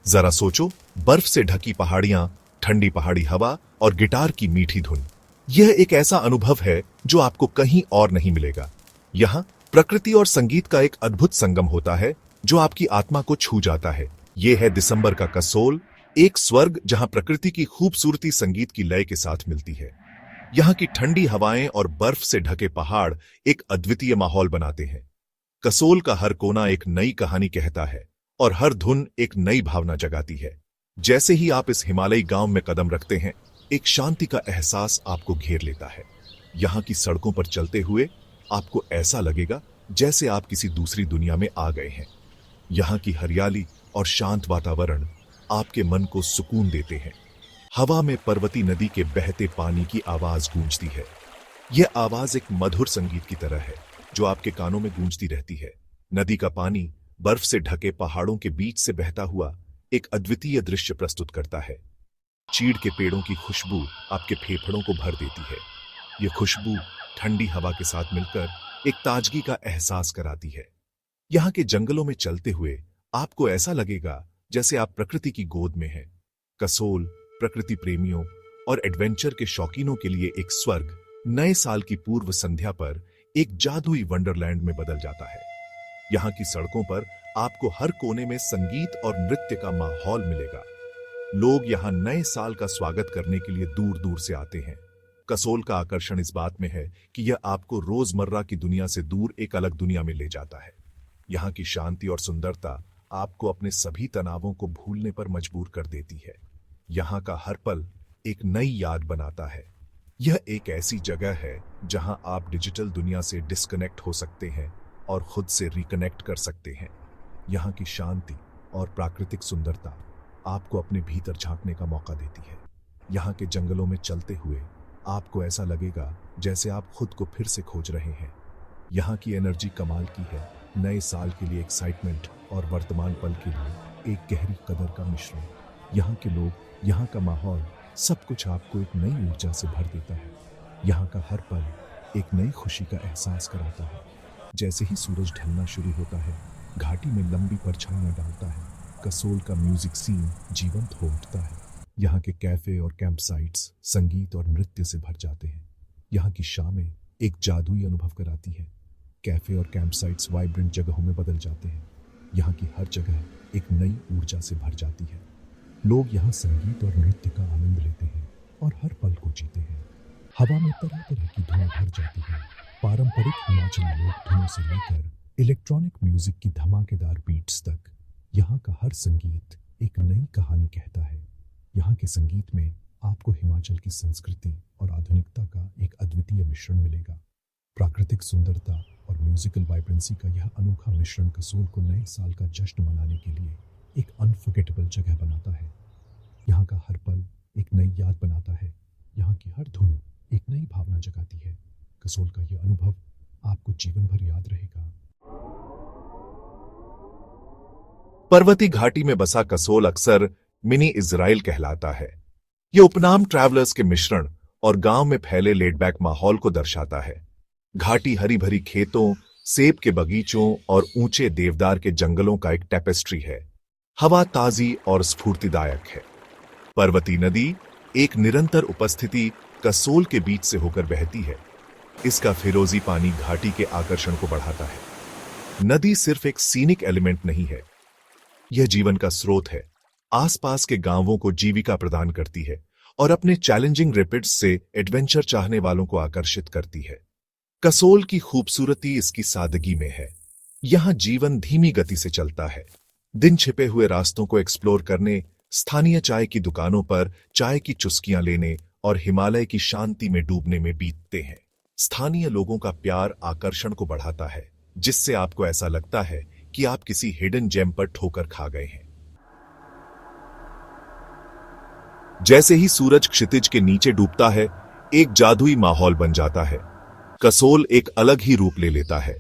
जरा सोचो, बर्फ से ढकी पहाड़ियां, ठंडी पहाड़ी हवा और गिटार की मीठी धुन। यह एक ऐसा अनुभव है जो आपको कहीं और नहीं मिलेगा। यहाँ प्रकृति और संगीत का एक अद्भुत संगम होता है जो आपकी आत्मा को छू जाता है। यह है दिसंबर का कसोल, एक स्वर्ग जहां प्रकृति की खूबसूरती संगीत की लय के साथ मिलती है। यहाँ की ठंडी हवाएं और बर्फ से ढके पहाड़ एक अद्वितीय माहौल बनाते हैं। कसोल का हर कोना एक नई कहानी कहता है और हर धुन एक नई भावना जगाती है। जैसे ही आप इस हिमालयी गांव में कदम रखते हैं, एक शांति का एहसास आपको घेर लेता है। यहाँ की सड़कों पर चलते हुए आपको ऐसा लगेगा जैसे आप किसी दूसरी दुनिया में आ गए हैं। यहाँ की हरियाली और शांत वातावरण आपके मन को सुकून देते हैं। हवा में पर्वती नदी के बहते पानी की आवाज गूंजती है। यह आवाज एक मधुर संगीत की तरह है जो आपके कानों में गूंजती रहती है। नदी का पानी बर्फ से ढके पहाड़ों के बीच से बहता हुआ एक अद्वितीय दृश्य प्रस्तुत करता है। चीड़ के पेड़ों की खुशबू आपके फेफड़ों को भर देती है। यह खुशबू ठंडी हवा के साथ मिलकर एक ताजगी का एहसास कराती है। यहाँ के जंगलों में चलते हुए आपको ऐसा लगेगा जैसे आप प्रकृति की गोद में हैं। कसोल प्रकृति प्रेमियों और एडवेंचर के शौकीनों के लिए एक स्वर्ग नए साल की पूर्व संध्या पर एक जादुई वंडरलैंड में बदल जाता है। यहाँ की सड़कों पर आपको हर कोने में संगीत और नृत्य का माहौल मिलेगा। लोग यहाँ नए साल का स्वागत करने के लिए दूर दूर से आते हैं। कसोल का आकर्षण इस बात में है कि यह आपको रोजमर्रा की दुनिया से दूर एक अलग दुनिया में ले जाता है। यहाँ की शांति और सुंदरता आपको अपने सभी तनावों को भूलने पर मजबूर कर देती है। यहाँ का हर पल एक नई याद बनाता है। यह एक ऐसी जगह है जहां आप डिजिटल दुनिया से डिस्कनेक्ट हो सकते हैं और खुद से रिकनेक्ट कर सकते हैं। यहाँ की शांति और प्राकृतिक सुंदरता आपको अपने भीतर झांकने का मौका देती है। यहाँ के जंगलों में चलते हुए आपको ऐसा लगेगा जैसे आप खुद को फिर से खोज रहे हैं। यहाँ की एनर्जी कमाल की है। नए साल के लिए एक्साइटमेंट और वर्तमान पल के लिए एक गहरी कदर का मिश्रण। यहाँ के लोग, यहाँ का माहौल, सब कुछ आपको एक नई ऊर्जा से भर देता है। यहाँ का हर पल एक नई खुशी का एहसास कराता है। जैसे ही सूरज ढलना शुरू होता है, घाटी में लंबी परछाइयां डालता है, कसोल का म्यूजिक सीन जीवंत हो उठता है। यहाँ के कैफे और कैंप साइट्स संगीत और नृत्य से भर जाते हैं। यहाँ की शामें एक जादुई अनुभव कराती है। कैफे और कैंप साइट्स वाइब्रेंट जगहों में बदल जाते हैं। यहाँ की हर जगह एक नई ऊर्जा से भर जाती है। लोग यहाँ संगीत और नृत्य का आनंद लेते हैं और हर पल को जीते हैं। हवा में तरह तरह की धुनें भर जाती हैं। पारंपरिक हिमाचली लोक धुनों से लेकर इलेक्ट्रॉनिक म्यूजिक की धमाकेदार बीट्स तक, यहाँ का हर संगीत एक नई कहानी कहता है। यहाँ के संगीत में आपको हिमाचल की संस्कृति और आधुनिकता का एक अद्वितीय मिश्रण मिलेगा। प्राकृतिक सुंदरता और म्यूजिकल वाइब्रेंसी का यह अनोखा मिश्रण कसोल को नए साल का जश्न मनाने के लिए एक अनफॉरगेटेबल जगह बनाता है। यहाँ का हर पल एक नई याद बनाता है। यहाँ की हर धुन एक नई भावना जगाती है। कसोल का यह अनुभव आपको जीवन भर याद रहेगा। पर्वती घाटी में बसा कसोल अक्सर मिनी इजराइल कहलाता है। यह उपनाम ट्रैवलर्स के मिश्रण और गांव में फैले लेडबैक माहौल को दर्शाता है। घाटी हरी भरी खेतों, सेब के बगीचों और ऊंचे देवदार के जंगलों का एक टेपेस्ट्री है। हवा ताजी और स्फूर्तिदायक है। पर्वती नदी एक निरंतर उपस्थिति कसोल के बीच से होकर बहती है। इसका फिरोजी पानी घाटी के आकर्षण को बढ़ाता है। नदी सिर्फ एक सीनिक एलिमेंट नहीं है, यह जीवन का स्रोत है। आसपास के गांवों को जीविका प्रदान करती है और अपने चैलेंजिंग रैपिड्स से एडवेंचर चाहने वालों को आकर्षित करती है। कसोल की खूबसूरती इसकी सादगी में है। यहां जीवन धीमी गति से चलता है। दिन छिपे हुए रास्तों को एक्सप्लोर करने, स्थानीय चाय की दुकानों पर चाय की चुस्कियां लेने और हिमालय की शांति में डूबने में बीतते हैं। स्थानीय लोगों का प्यार आकर्षण को बढ़ाता है, जिससे आपको ऐसा लगता है कि आप किसी हिडन जेम पर ठोकर खा गए हैं। जैसे ही सूरज क्षितिज के नीचे डूबता है, एक जादुई माहौल बन जाता है। कसोल एक अलग ही रूप ले लेता है।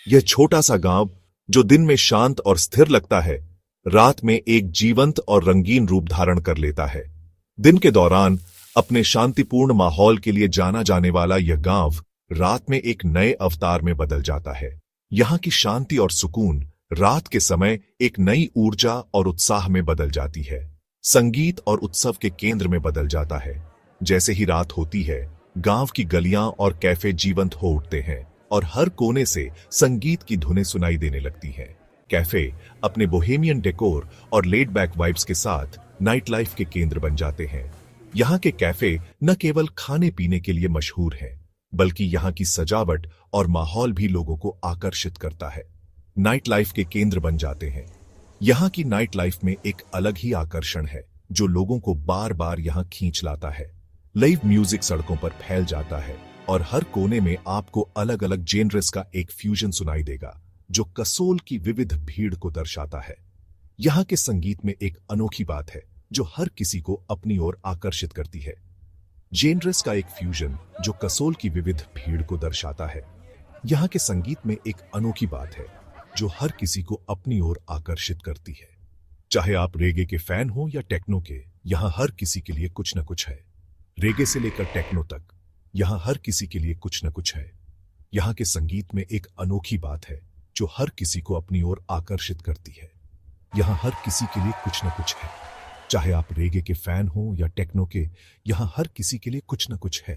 यह छोटा सा गांव जो दिन में शांत और स्थिर लगता है, रात में एक जीवंत और रंगीन रूप धारण कर लेता है। दिन के दौरान अपने शांतिपूर्ण माहौल के लिए जाना जाने वाला यह गांव रात में एक नए अवतार में बदल जाता है। यहाँ की शांति और सुकून रात के समय एक नई ऊर्जा और उत्साह में बदल जाती है। संगीत और उत्सव के केंद्र में बदल जाता है। जैसे ही रात होती है, गांव की गलियां और कैफे जीवंत हो उठते हैं और हर कोने से संगीत की धुनें सुनाई देने लगती हैं। कैफे अपने बोहेमियन डेकोर और लेड बैक वाइब्स के साथ नाइट लाइफ के केंद्र बन जाते हैं। यहाँ के कैफे न केवल खाने पीने के लिए मशहूर हैं, बल्कि यहाँ की सजावट और माहौल भी लोगों को आकर्षित करता है। नाइट लाइफ के केंद्र बन जाते हैं। यहाँ की नाइट लाइफ में एक अलग ही आकर्षण है जो लोगों को बार बार यहाँ खींच लाता है। लाइव म्यूजिक सड़कों पर फैल जाता है और हर कोने में आपको अलग अलग जेनर्स का एक फ्यूजन सुनाई देगा जो कसोल की विविध भीड़ को दर्शाता है। यहाँ के संगीत में एक अनोखी बात है जो हर किसी को अपनी ओर आकर्षित करती है। जेनर्स का एक फ्यूजन जो कसोल की विविध भीड़ को दर्शाता है। यहाँ के संगीत में एक अनोखी बात है जो हर किसी को अपनी ओर आकर्षित करती है। चाहे आप रेगे के फैन हो या टेक्नो के, यहाँ हर किसी के लिए कुछ न कुछ है। रेगे से लेकर टेक्नो तक, यहाँ हर किसी के लिए कुछ न कुछ है। यहाँ के संगीत में एक अनोखी बात है जो हर किसी को अपनी ओर आकर्षित करती है। यहाँ हर किसी के लिए कुछ न कुछ है। चाहे आप रेगे के फैन हो या टेक्नो के, यहाँ हर किसी के लिए कुछ न कुछ है।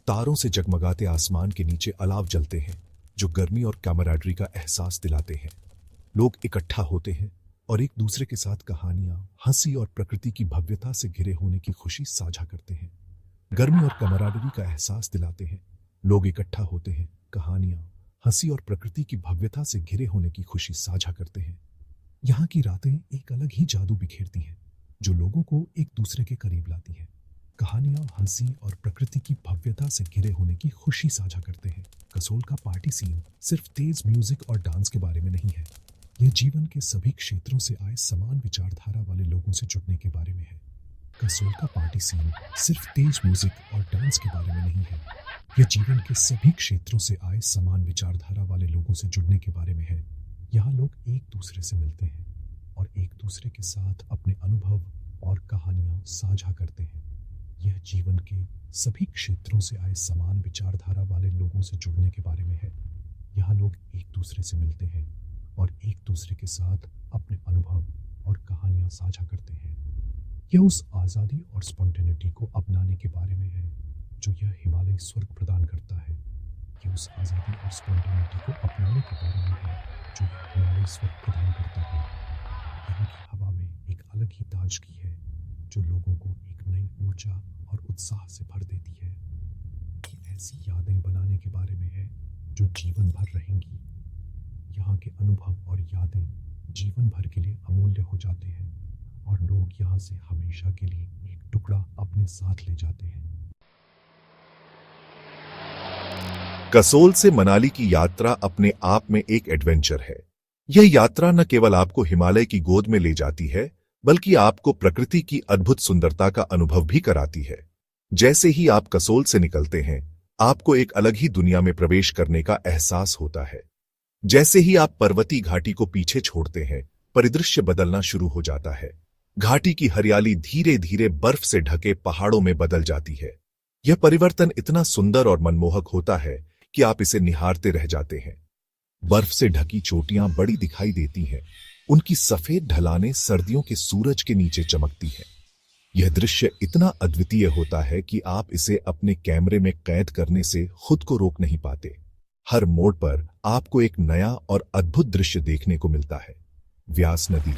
तारों से जगमगाते आसमान के नीचे अलाव जलते हैं जो गर्मी और कैमराडरी का एहसास दिलाते हैं। लोग इकट्ठा होते हैं और एक दूसरे के साथ कहानियां, हंसी और प्रकृति की भव्यता से घिरे होने की खुशी साझा करते हैं। गर्मी और कैमराडरी का एहसास दिलाते हैं। लोग इकट्ठा होते हैं, कहानियां, हंसी और प्रकृति की भव्यता से घिरे होने की खुशी साझा करते हैं। यहाँ की रातें एक अलग ही जादू बिखेरती हैं जो लोगों को एक दूसरे के करीब लाती हैं। कहानियां, हंसी और प्रकृति की भव्यता से घिरे होने की खुशी साझा करते हैं। कसोल का पार्टी सीन सिर्फ तेज म्यूजिक और डांस के बारे में नहीं है। यह जीवन के सभी क्षेत्रों से आए समान विचारधारा वाले लोगों से जुड़ने के बारे में है। कसोल का पार्टी सीन सिर्फ तेज म्यूजिक और डांस के बारे में नहीं है। यह जीवन के सभी क्षेत्रों से आए समान विचारधारा वाले लोगों से जुड़ने के बारे में है। यहाँ लोग एक दूसरे से मिलते हैं और एक दूसरे के साथ अपने अनुभव और कहानियां साझा करते हैं। यह जीवन के सभी क्षेत्रों से आए समान विचारधारा वाले लोगों से जुड़ने के बारे में है। यहाँ लोग एक दूसरे से मिलते हैं और एक दूसरे के साथ अपने अनुभव और कहानियां साझा करते हैं। यह उस आज़ादी और स्पॉन्टेनिटी को अपनाने के बारे में है जो यह हिमालय स्वर्ग प्रदान करता है। यह उस आज़ादी और स्पॉन्टेनिटी को अपनाने के बारे में है जो यह हिमालय स्वर्ग प्रदान करता है। यहाँ की हवा में एक अलग ही ताजगी है जो लोगों को एक नई ऊर्जा और उत्साह से भर देती है। ये ऐसी यादें बनाने के बारे में है जो जीवन भर रहेंगी। यहाँ के अनुभव और यादें जीवन भर के लिए अमूल्य हो जाते हैं और लोग यहाँ से हमेशा के लिए एक टुकड़ा अपने साथ ले जाते हैं। कसोल से मनाली की यात्रा अपने आप में एक एडवेंचर है। यह यात्रा न केवल आपको हिमालय की गोद में ले जाती है, बल्कि आपको प्रकृति की अद्भुत सुंदरता का अनुभव भी कराती है। जैसे ही आप कसोल से निकलते हैं, आपको एक अलग ही दुनिया में प्रवेश करने का एहसास होता है। जैसे ही आप पर्वतीय घाटी को पीछे छोड़ते हैं, परिदृश्य बदलना शुरू हो जाता है। घाटी की हरियाली धीरे धीरे बर्फ से ढके पहाड़ों में बदल जाती है। यह परिवर्तन इतना सुंदर और मनमोहक होता है कि आप इसे निहारते रह जाते हैं। बर्फ से ढकी चोटियां बड़ी दिखाई देती हैं। उनकी सफेद ढलानें सर्दियों के सूरज के नीचे चमकती हैं। यह दृश्य इतना अद्वितीय होता है कि आप इसे अपने कैमरे में कैद करने से खुद को रोक नहीं पाते। हर मोड़ पर आपको एक नया और अद्भुत दृश्य देखने को मिलता है। व्यास नदी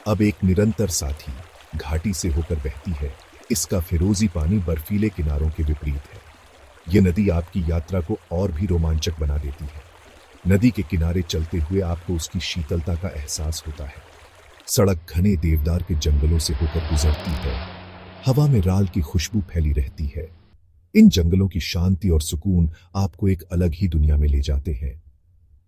अब एक निरंतर साथी घाटी से होकर बहती है। इसका फिरोजी पानी बर्फीले किनारों के विपरीत है। यह नदी आपकी यात्रा को और भी रोमांचक बना देती है। नदी के किनारे चलते हुए आपको उसकी शीतलता का एहसास होता है। सड़क घने देवदार के जंगलों से होकर गुजरती है। हवा में राल की खुशबू फैली रहती है। इन जंगलों की शांति और सुकून आपको एक अलग ही दुनिया में ले जाते हैं।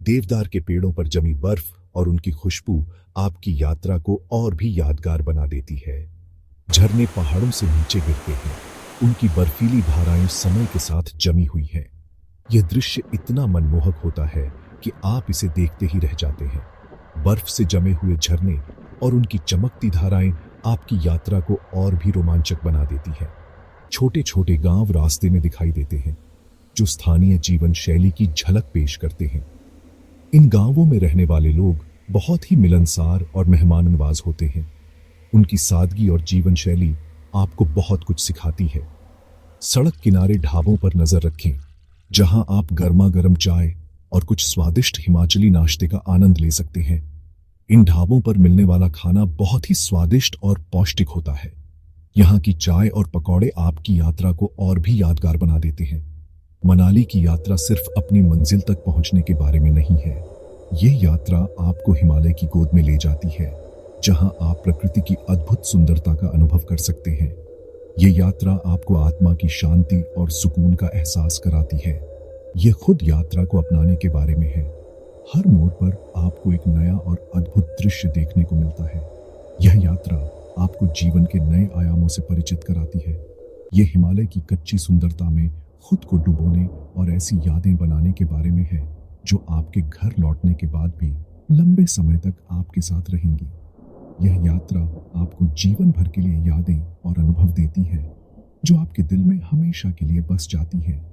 देवदार के पेड़ों पर जमी बर्फ और उनकी खुशबू आपकी यात्रा को और भी यादगार बना देती है। झरने पहाड़ों से नीचे गिरते हैं। उनकी बर्फीली धाराएं समय के साथ जमी हुई हैं। यह दृश्य इतना मनमोहक होता है कि आप इसे देखते ही रह जाते हैं। बर्फ से जमे हुए झरने और उनकी चमकती धाराएं आपकी यात्रा को और भी रोमांचक बना देती हैं। छोटे छोटे गांव रास्ते में दिखाई देते हैं जो स्थानीय जीवन शैली की झलक पेश करते हैं। इन गांवों में रहने वाले लोग बहुत ही मिलनसार और मेहमान नवाज होते हैं। उनकी सादगी और जीवन शैली आपको बहुत कुछ सिखाती है। सड़क किनारे ढाबों पर नजर रखें, जहां आप गर्मा गर्म चाय और कुछ स्वादिष्ट हिमाचली नाश्ते का आनंद ले सकते हैं। इन ढाबों पर मिलने वाला खाना बहुत ही स्वादिष्ट और पौष्टिक होता है। यहाँ की चाय और पकौड़े आपकी यात्रा को और भी यादगार बना देते हैं। मनाली की यात्रा सिर्फ अपनी मंजिल तक पहुंचने के बारे में नहीं है। ये यात्रा आपको हिमालय की गोद में ले जाती है, जहां आप प्रकृति की अद्भुत सुंदरता का अनुभव कर सकते हैं। ये यात्रा आपको आत्मा की शांति और सुकून का एहसास कराती है। ये खुद यात्रा को अपनाने के बारे में है। हर मोड़ पर आपको एक नया और अद्भुत दृश्य देखने को मिलता है। यह यात्रा आपको जीवन के नए आयामों से परिचित कराती है। ये हिमालय की कच्ची सुंदरता में खुद को डुबोने और ऐसी यादें बनाने के बारे में है जो आपके घर लौटने के बाद भी लंबे समय तक आपके साथ रहेंगी। यह यात्रा आपको जीवन भर के लिए यादें और अनुभव देती है, जो आपके दिल में हमेशा के लिए बस जाती हैं।